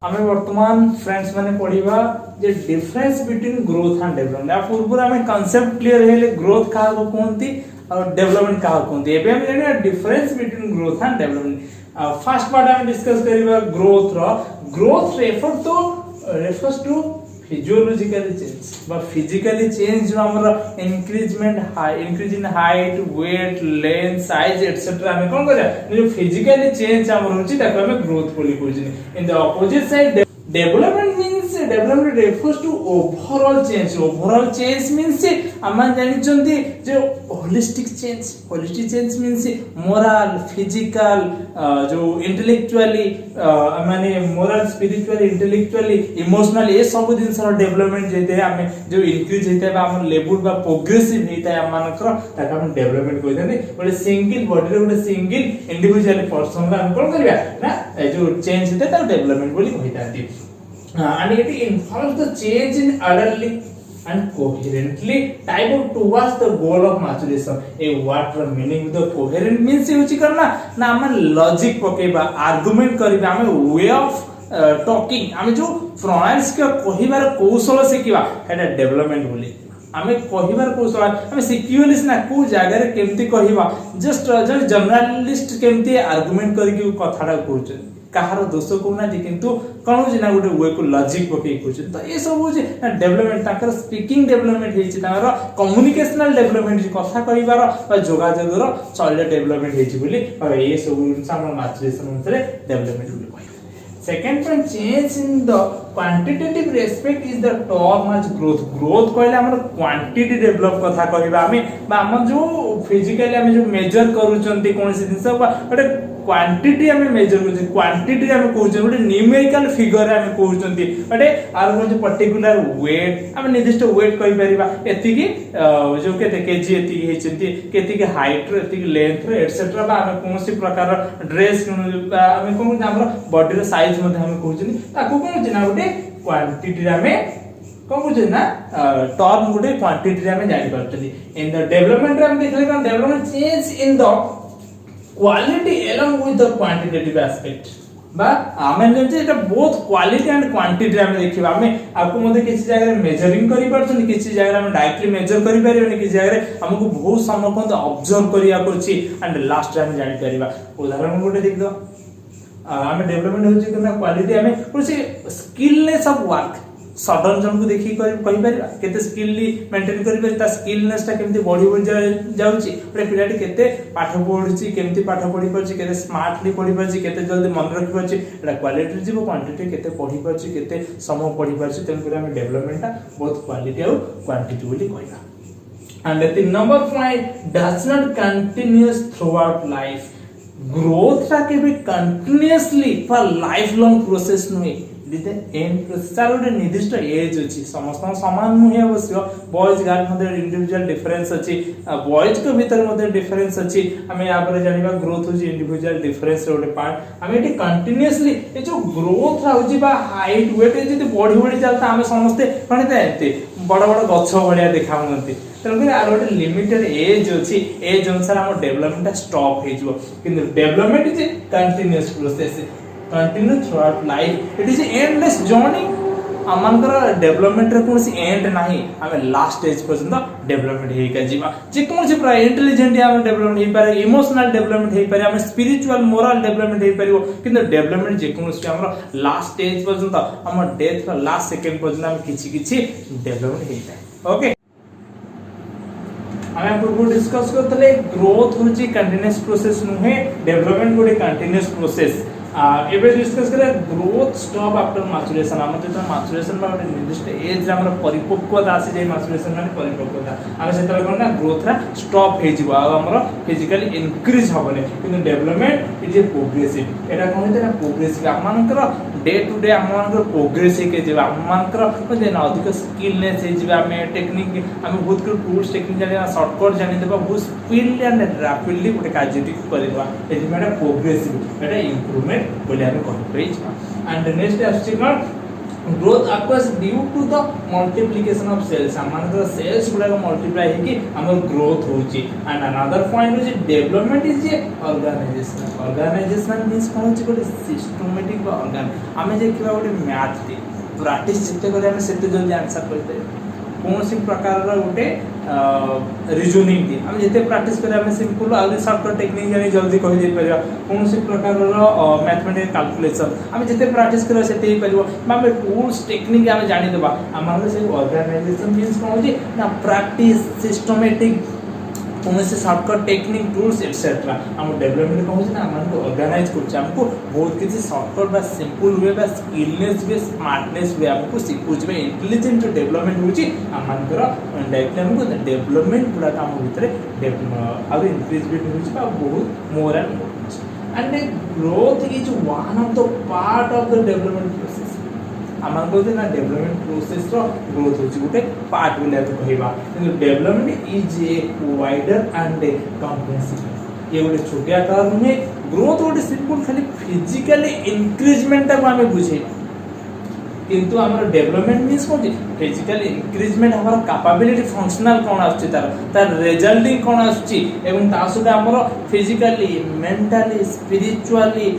आमे वर्तमान फ्रेंड्स माने पढ़िबा जे difference between growth and development. आ पूर्व आमे कांसेप्ट क्लियर हेले ग्रोथ का कोनती और डेवलपमेंट का कोनती। एबे हम जानिया difference between growth and development. First part आमे डिस्कस करिबा ग्रोथ रो। Growth refers to physiological change बा फिजिकली चेंज जो हमर increase in height weight length size etcetera हमें कोन करे जो फिजिकली चेंज हमर होची ताको हमें ग्रोथ बोली कहउची। In the opposite side development refers to overall change means हम जानि चंदी जो holistic change means moral physical जो intellectually माने moral spiritually intellectually emotional ये सब दिन सर डेवलपमेंट जेते हमें जो इंक्रीज हेता बा हम लेवल बा प्रोग्रेसिव हेता हमनकर ताका हम डेवलपमेंट कहते बोले सिंगल बॉडी रे बोले सिंगल इंडिविजुअल पर्सन ला हम कोन करबा ना जो चेंज हेता ता डेवलपमेंट बोली कहताती। And it involves the change in orderly and coherently type of towards the goal of maturation. A what the meaning the coherent means use करना ना हम लॉजिक पकेबा आर्गुमेंट करबा हम वे ऑफ टॉकिंग हम जो प्रणाली के कहिबार कौशल सिखिबा एटा डेवलपमेंट बोली। आमे कहिबार कौशल आमे सिक्युअलिस ना को जगह रे केमती कहिबा जस्ट जर्नलिस्ट केमती आर्गुमेंट करके कथाटा कहउछ कहार दोष कोना जे किंतु कोन जे ना गोटे वे को लॉजिक पके कहउछ। तो ए सब जे डेवलपमेंट ताकर स्पीकिंग डेवलपमेंट हेछि ताकर कम्युनिकेशनल डेवलपमेंट जे कथा कहिबार बा जोगाजोगर शैली डेवलपमेंट हेछि बोली और ए सब हमर मैचुरेशन अनुसार डेवलपमेंट बोली कहै। Second point, change in the quantitative respect is the term as growth कहले हमर क्वांटिटी डेवलप कथा कहबा हम जो फिजिकली हम जो मेजर करूचंती कोनसी जिंस बटे क्वांटिटी हमें मेजर करछी क्वांटिटी हमें कहउछ बटे न्यूमेरिकल फिगर हमें कहउचंती बटे आर जो पर्टिकुलर वेट हम निर्दिष्ट वेट कहि परिबा एति की जो केते केजी एति हेचंती केति के हाइट रो एति लेंथ रो एटसेट्रा बा हम कोनसी प्रकार ड्रेस हमें कहउछ हमर बॉडी रो साइज मध्ये हमें कहउछनी ताको कहउछ ना बटे क्वांटिटी हमें कौन बुझे ना टर्म गुटे क्वांटिटी हमें जानि परतली। इन द डेवलपमेंट हम देखले कोन development change in the quality along with the quantitative aspect बा हमें जे एटा बोथ क्वालिटी एंड क्वांटिटी हमें देखिबा हमें आपको मध्ये किसी जगह मेजरिंग करि परछन किसी जगह हम डायरेक्टली मेजर करि परिबनी किसी जगह हमको बहुत समय कोन ऑब्जर्व करिया करछि एंड लास्ट टाइम जानि परिबा। उदाहरण गुटे देख दो हमें डेवलपमेंट होछि कोन क्वालिटी हमें कुछ स्किलनेस ऑफ वर्क सडन जन को देखि कहि परिबा केते स्किलली मेंटेन करि परि ता स्किलनेस ता केमति बढ़ी जाउची बडे पिलाटी केते पाठ पढुची केमति पाठ पढी परची केते स्मार्टली पढी परची केते जल्दी मन रखि परची एटा क्वालिटी जीव क्वांटिटी केते पढी परची केते समय पढी परची तेन करे हम डेवलपमेंट ता बहुत क्वालिटी और क्वांटिटी बोली कहना। And the number point does not continuous throughout life. Growth ता के भी continuously for life long process नुई दिते एंड प्रोसेस गोटे निर्दिष्ट एज अछि समस्त समान नुहे अवश्य बॉयज गर्ल मध्ये इंडिविजुअल डिफरेंस अछि बॉयज के भीतर मध्ये डिफरेंस अछि हमें या पर जानिबा ग्रोथ होछि इंडिविजुअल डिफरेंस गोटे पार्ट हमें एटी कंटीन्यूअसली ए जो ग्रोथ होछि बा हाइट वेट जति बढ़ी चलता हमें समस्त कोनते एते बड़ बड़ गछ भलिया देखाउनते तनके आर गोटे लिमिटेड एज अछि एज अनुसार हम डेवलपमेंट स्टॉप हे जबो किंतु development is continuous process continue throughout life it is an endless journey हमनकर डेवलपमेंट रे कोनसी एंड नाही हमें लास्ट स्टेज पर्यंत डेवलपमेंट हेई का जीवा जे कोन से प्राय इंटेलिजेंट हम डेवलपमेंट हेई पारे इमोशनल डेवलपमेंट हेई पारे हम स्पिरिचुअल मोरल डेवलपमेंट हेई पारिबो किंतु डेवलपमेंट जे कोन से हमर लास्ट स्टेज पर्यंत हमर डेथ रो लास्ट सेकंड पर्यंत हम किछि डेवलपमेंट हेई पाए। ओके हमें पूर्व डिस्कस करतले ग्रोथ होची कंटीन्यूअस प्रोसेस नुहे डेवलपमेंट गोटे कंटीन्यूअस प्रोसेस एबे डिस्कस करे ग्रोथ स्टॉप आफ्टर मैचुरेशन हम तो मैचुरेशन बा निर्दिष्ट एज हमर परिपक्वता आसी जाय मैचुरेशन माने परिपक्वता हम सेतल करना ग्रोथ रा स्टॉप हे जिवो हमर फिजिकली इंक्रीज होबने किंतु डेवलपमेंट इज ए प्रोग्रेसिव एटा कोन हेते ना प्रोग्रेसिव हमनकर डे टू डे हमनकर प्रोग्रेसिव के जेबा हमनकर जे ना अधिक स्किलनेस हे जिबा हमें टेक्निक हम बहुत कर टूल्स टेक्निक जाने शॉर्टकट जानि देबा बहुत स्पीड एंड रैपिडली गोटे कार्यटी करबा एति माने प्रोग्रेसिव एटा इंप्रूवमेंट बोले हम कहि एंड नेक्स्ट आछि कोन growth acquires due to the multiplication of cells आमानकर सेल्स गुडा मल्टीप्लाई हेकि हमर ग्रोथ होची and another point is development is a organisational means कोन होची गोटे सिस्टमैटिक बा ऑर्गन आमे जे किबा गोटे मैथ टी प्रैक्टिस जिते करे हम सेते जल्दी आंसर करते कौन सी प्रकार गोटे रिजनिंग थी हम जिते प्रैक्टिस करे हम सिंपल आगे शॉर्टकट टेक्निक जानी जल्दी कहि दे परिया कौन सी प्रकार मैथमेटिकल कैलकुलेशन हम जिते प्रैक्टिस करे सेते ही परिबो हम टूल्स टेक्निक हम जानि देबा हम से ऑर्गेनाइजेशन मींस कोन होची ना प्रैक्टिस सिस्टमैटिक कौन से शॉर्टकट टेक्निक टूल्स एटसेट्रा हम डेवलपमेंट कहू ना हमको ऑर्गेनाइज करछ हमको बहुत किसी शॉर्टकट बा सिंपल वे बा स्किलनेस वे स्मार्टनेस वे हमको सिखुछ बे इंटेलिजेंट डेवलपमेंट होची हमनकर डायरेक्टली हमको डेवलपमेंट पूरा काम भीतर अब इंक्रीज भी होची बा बहुत more and growth is one of the part of the development process आमान कहते ना डेवलपमेंट प्रोसेस रो ग्रोथ होची गुटे पार्ट बोले कहबा किंतु development is a wider and A comprehensive ये गोटे छोटिया टर्म है ग्रोथ गोटे सिंपल खाली फिजिकली इंक्रीजमेंट को हमें बुझेबा किंतु हमर डेवलपमेंट मींस कोन फिजिकल इंक्रीजमेंट हमर कैपेबिलिटी फंक्शनल कोन आछी तार रिजल्टिंग कोन आछी एवं ता सुदा हमर physically mentally spiritually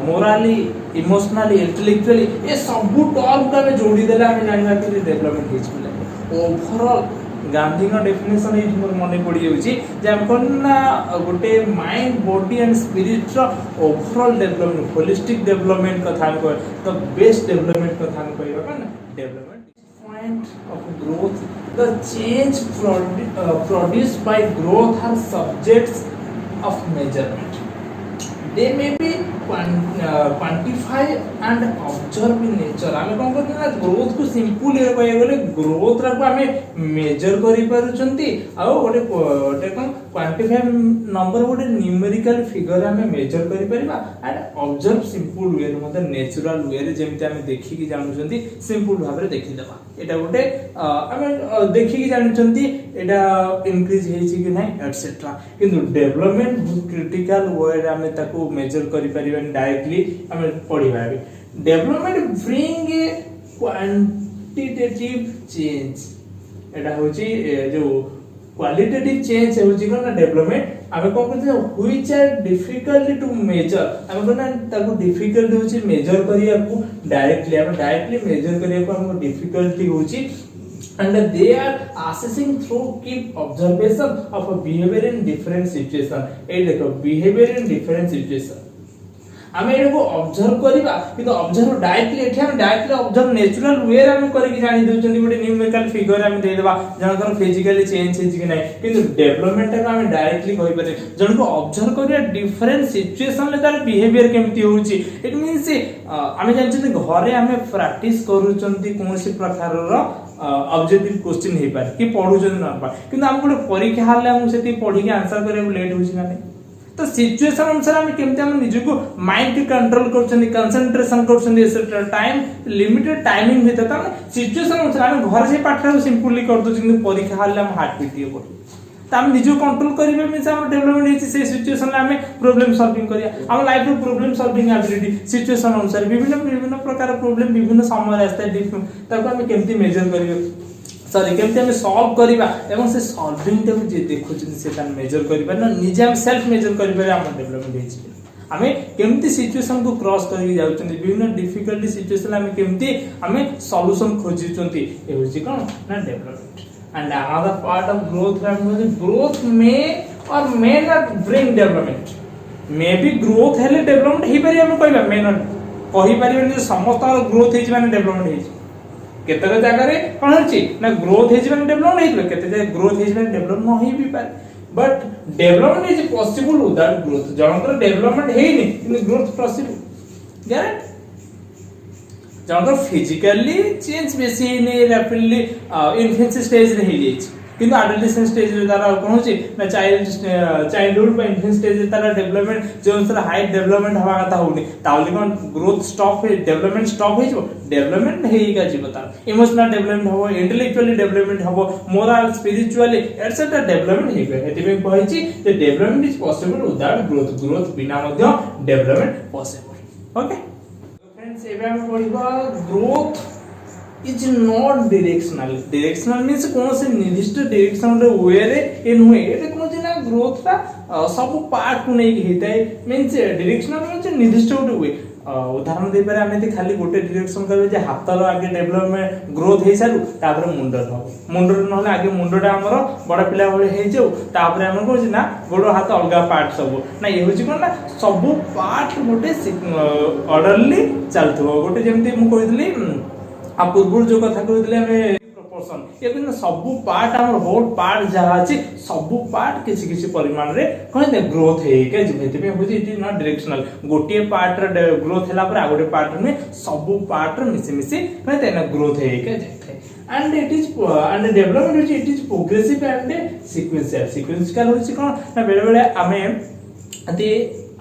morally emotionally intellectually ये सब टर्म का में जोड़ी देला हम जानबा कि डेवलपमेंट हिज बोले ओवरऑल गांधी का डेफिनेशन ये मोर मने पड़ी जाउची जे हम कोन ना गोटे माइंड बॉडी एंड स्पिरिट रो ओवरऑल डेवलपमेंट होलिस्टिक डेवलपमेंट कथा को तो बेस्ट डेवलपमेंट कथा को कहबा ना development point of growth the change produced by growth are subjects of measurement they may be quantify and observe in nature आमे कोन करते ना ग्रोथ को सिंपल हे कहय गेले ग्रोथ रा को आमे मेजर करि पारुचंती आ गोटे गोटे कोन क्वांटिफाई नंबर गोटे न्यूमेरिकल फिगर आमे मेजर करि परिबा एंड ऑब्जर्व सिंपल वे रे मतलब नेचुरल वे रे जेमति आमे देखि कि जानुचंती सिंपल भाबे रे देखि देबा एटा गोटे आमे देखि कि जानुचंती एटा इंक्रीज हेछि कि नै एटसेट्रा किंतु डेवलपमेंट बहुत क्रिटिकल वे रे आमे ताको मेजर करि परिबन डायरेक्टली हमें पढ़िबा development bring a quantitative change एटा होची जो क्वालिटेटिव चेंज होची कोन डेवलपमेंट हमें कोन करते which are difficult to measure हमें कोन ताको डिफिकल्ट होची मेजर करिया को डायरेक्टली हमें डायरेक्टली मेजर करिया को हमको डिफिकल्टी होची and they are assessing through keep observation of a behavior in different situation ए देखो behavior in different situation हमें एको ऑब्जर्व करबा किंतु ऑब्जर्व डायरेक्टली एठी हम डायरेक्टली ऑब्जर्व नेचुरल वे रे हम करि कि जानि देउचंदी गोटे न्यूमेरिकल फिगर हम दे देबा जनकर फिजिकली चेंज हे कि नै किंतु डेवलपमेंट का हम डायरेक्टली कहि पारे जन को ऑब्जर्व करिया डिफरेंट सिचुएशन ले तार बिहेवियर केमति होउची इट मींस हमें जानचंदी घरे हमें प्रैक्टिस करूचंदी कोनसी प्रकार रो ऑब्जेक्टिव क्वेश्चन हे पारे कि पढुचंदी न पा किंतु हम गोटे परीक्षा हाले हम सेति पढी के आंसर करे लेट होउची ना तो सिचुएशन अनुसार हम केमते हम निज को माइंड के कंट्रोल करछनी कंसंट्रेशन करछनी एसेट्रा टाइम लिमिटेड टाइमिंग भीतर त सिचुएशन अनुसार हम घर से पाठ सिंपली कर दो किंतु परीक्षा हाले हम हार्ट बीट हो त हम निज कंट्रोल करिवे मींस हम डेवलपमेंट हेछि से सिचुएशन में हम प्रॉब्लम सॉल्विंग करिया हम लाइफ रो प्रॉब्लम सॉल्विंग एबिलिटी सिचुएशन अनुसार विभिन्न प्रकार प्रॉब्लम विभिन्न समय आस्ते ताको हम केमती मेजर करिवे सॉरी केमते हम सॉल्व करिबा एवं से सॉल्विंग टे जे देखुछन से तान मेजर करिबा ना निजे हम सेल्फ मेजर करिबा हम डेवलपमेंट हेछि हमें केमती सिचुएशन को क्रॉस करि जाउछन विभिन्न डिफिकल्टी सिचुएशन हमें केमती हमें सॉल्यूशन खोजिचंती ए होछि कोन ना development and another part of growth may or may not bring development may be growth हेले डेवलपमेंट हे पारि हम कहबा मे नॉट कहि पारिबे समस्त ग्रोथ हेछि माने डेवलपमेंट हेछि केते जगह रे कोन होछि ना ग्रोथ हेछि माने डेवलपमेंट हेछि केते जगह ग्रोथ हेछि माने डेवलपमेंट न होई भी पारे but development is possible without growth जनकर डेवलपमेंट हेइनी किंतु ग्रोथ पॉसिबल ग्यारंटी जनकर फिजिकली चेंज बेसी ने रैपिडली इन्फेंसी स्टेज रे हे जाइछ किंतु एडोलेसेंट स्टेज रे तारा कोन होछि ना चाइल्डहुड बा इन्फेंट स्टेज रे तारा डेवलपमेंट जो अनुसार हाई डेवलपमेंट हवा कथा होनी ताउली कोन ग्रोथ स्टॉप है डेवलपमेंट स्टॉप है जो डेवलपमेंट हेई का जीव तार इमोशनल डेवलपमेंट हो इंटेलेक्चुअली डेवलपमेंट हो मोरल स्पिरिचुअली एटसेट्रा डेवलपमेंट हेई गय हेति में कहिछि जे development is possible without growth बिना मध्य डेवलपमेंट पॉसिबल ओके फ्रेंड्स ए एबे हम पढ़िबा growth is not directional. Directional means कौन से निर्दिष्ट डायरेक्शन रे वे रे ए नुहे एटे कोन जे ना ग्रोथ ता सब पार्ट को नै हेताय मींस डायरेक्शनल मींस निर्दिष्ट गोटे वे। उदाहरण दे पारे आमे खाली गोटे डायरेक्शन करबे जे हातर आगे डेवलपमेंट ग्रोथ हे सारू तापर मुंडर हो मुंडर नहले आगे मुंडटा हमर बड़ पिला भले हे जाऊ तापर हम कोन जे ना गोड़ हाथ अलगा पार्ट सब ना ये होची कोन ना सब पार्ट गोटे ऑर्डरली चलथो गोटे जेमति मु कहितली आ पूर्व जो कथा कहते हमें प्रपोर्शन ये कहते सब पार्ट हमर होल पार्ट जहाँ अच्छे सब पार्ट किसी किसी परिमाण रे कहते ग्रोथ है के जेते पे होची इट इज नॉट डायरेक्शनल गोटे पार्ट रे ग्रोथ हैला पर आ गोटे पार्ट में सब पार्ट रे मिसी मिसी कहते ना ग्रोथ है के जेते and it is and development होची it is progressive and sequential होची कोन ना बेले बेले हमें अति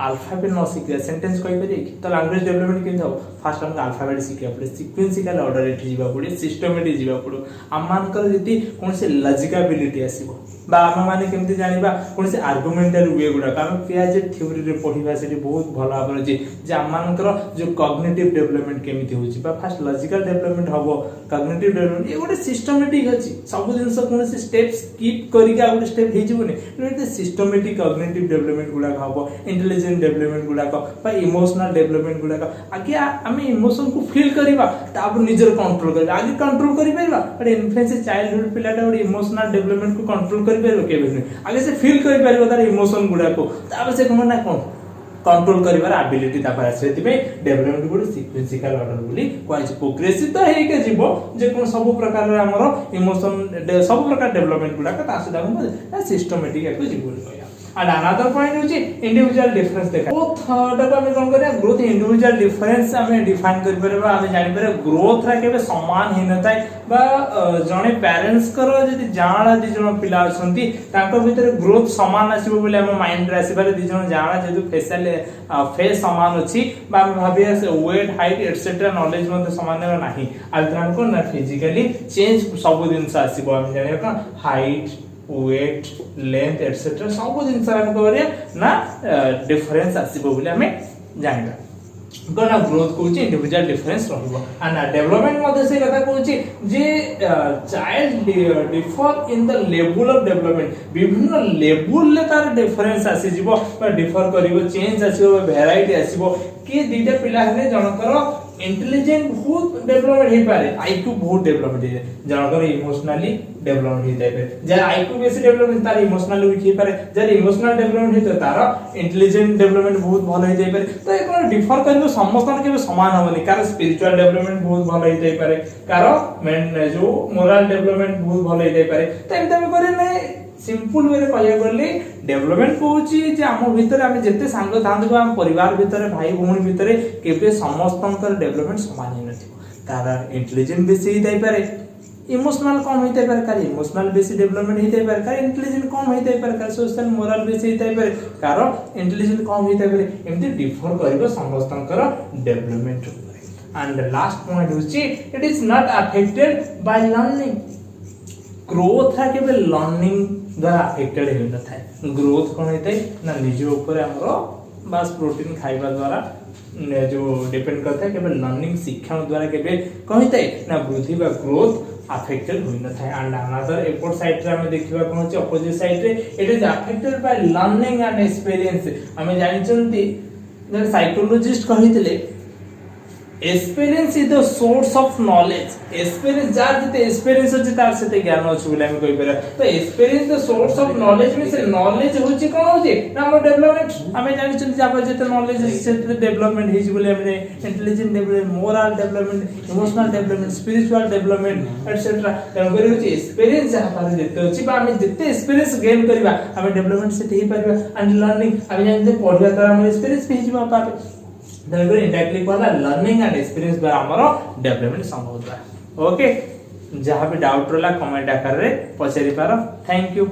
अल्फाबेट न सीखिया सेंटेंस कहि परिए तो लैंग्वेज डेवलपमेंट केन जाओ फास्ट हम अल्फाबेट सीखिया पड़े सीक्वेंशियल ऑर्डर एठी जीवा पड़े सिस्टमैटिक जीवा पड़ो हम मानकर जति कोन से लॉजिकबिलिटी आसीबो बा हम माने केमति जानिबा कोन से आर्गुमेंटल वे गुडा हम पियाजेट थ्योरी रे पढिबा सेठी बहुत भलो आबर जे जे हम मानकर जो कॉग्निटिव डेवलपमेंट केमिति होची बा फास्ट लॉजिकल डेवलपमेंट हबो कॉग्निटिव डेवलपमेंट ए गोटे सिस्टमैटिक अछि सब जिंस कोन से स्टेप स्किप करिके आ गोटे स्टेप हे जिवने एते सिस्टमैटिक कॉग्निटिव डेवलपमेंट गुडा हबो इंटेलिजेंट डेवलपमेंट गुडा बा इमोशनल डेवलपमेंट गुडा आगे हम इमोशन को फील करिबा तापर निजर कंट्रोल करिबा आगे कंट्रोल करि परबा बट इन्फेंस चाइल्डहुड पिलाटा गोटे इमोशनल डेवलपमेंट को कंट्रोल करि परबो केबे आगे से फील करि परबो तार इमोशन गुडा को तापर से कोन ना कोन कंट्रोल करिवार एबिलिटी तापर आसे तिबे डेवलपमेंट गुड सीक्वेंशियल ऑर्डर बोली क्वाइज प्रोग्रेसिव तो हे के जीवो जे कोन सब प्रकार रे हमर इमोशन सब प्रकार डेवलपमेंट गुडा का तासे दाम सिस्टमैटिक को जीवो कहया and another point होची इंडिविजुअल डिफरेंस देखा ग्रोथ टा को हम कोन करिया ग्रोथ इंडिविजुअल डिफरेंस हम डिफाइन कर परबा हम जानि पर ग्रोथ रा केबे समान हि न थाय बा जने पेरेंट्स करो जदि जाणा दि जण पिला असंती ताको भीतर ग्रोथ समान आसीबो बोले हम माइंड रे आसीबार दि जण जाणा जेतु फेशियल फेस समान अछि बा हम भाबिया से वेट हाइट एटसेट्रा नॉलेज मध्ये समान नाही अल्ट्रान को ना फिजिकली चेंज सब दिन से आसीबो हम जानिया का हाइट वेट लेंथ एटसेट्रा सब दिन सारा हम करे ना डिफरेंस आसीबो बोले हमें जानिबा गना ग्रोथ कोची इंडिविजुअल डिफरेंस रहबो एंड डेवलपमेंट मध्ये से कथा कोची जे child differ in the level of development विभिन्न लेवल ले तार डिफरेंस आसी जिवो बा डिफर करिवो चेंज आसीबो वेराइटी आसीबो के दीटा पिला हने जनकर इंटेलिजेंट बहुत डेवलपमेंट हे पारे आईक्यू बहुत डेवलपमेंट हे जनकर इमोशनली डेवलपमेंट हे जाय जर आईक्यू बेसी डेवलपमेंट तार इमोशनली वीक हे पारे जर इमोशनल डेवलपमेंट हे तो तार इंटेलिजेंट डेवलपमेंट बहुत भलो हे जाय पारे तो एक डिफर करबो समस्त के समान होनी कार स्पिरिचुअल डेवलपमेंट बहुत भलो हे जाय पारे कार मेन जो मोरल डेवलपमेंट बहुत भलो हे जाय पारे तो एते हम करे नै सिंपल वे रे कहया करले डेवलपमेंट कोची जे हम भीतर हम जते संग थांद हम परिवार भीतर भाई भौणी भीतर केबे समस्तंकर डेवलपमेंट समान ही नथिबो तार इंटेलिजेंट बेसी ही जाय पारे इमोशनल कम होइते पारे कार इमोशनल बेसी डेवलपमेंट होइते पारे कार इंटेलिजेंट कम होइते पारे कार सोशल मोरल बेसी होइते पारे कार इंटेलिजेंट कम होइते पारे एमती डिफर करबो समस्तंकर डेवलपमेंट एंड लास्ट पॉइंट होची it is not affected by learning growth है केबे लर्निंग द्वारा अफेक्टेड हे न थाए ग्रोथ कोन हेतै ना निज ऊपर हमरो बस प्रोटीन खाइबा द्वारा जो डिपेंड करता है केबे लर्निंग शिक्षण द्वारा केबे कहितै ना वृद्धि बा ग्रोथ अफेक्टेड होई न थाए एंड अनदर एपोर्ट साइड रे हम देखिबा कोन छै अपोजिट साइड रे it is affected by learning and experience हम जानि चंती जे साइकोलॉजिस्ट कहितले experience is the source of knowledge experience जार जते एक्सपीरियंस अछि तार सेते ज्ञान अछि बोले हम कहि पारे तो experience the source of knowledge में से नॉलेज होछि कोन होछि ना हमर डेवलपमेंट हमें जानि छथि जाबे जते नॉलेज सेते डेवलपमेंट हिज बोले हम intelligent development moral development emotional development spiritual development etcetera तन करि होछि एक्सपीरियंस जहा पारे जते अछि बा हम जते एक्सपीरियंस गेन करबा हम डेवलपमेंट सेते ही परबा एंड लर्निंग हम जानि पढिबा तार हम एक्सपीरियंस भी हिजबा पाबे तनकर इंडायरेक्टली कहला लर्निंग एंड एक्सपीरियंस द्वारा हमरो डेवलपमेंट संभव हुआ ओके जहां भी डाउट रहला कमेंट आकार रे पछारी पारो थैंक यू।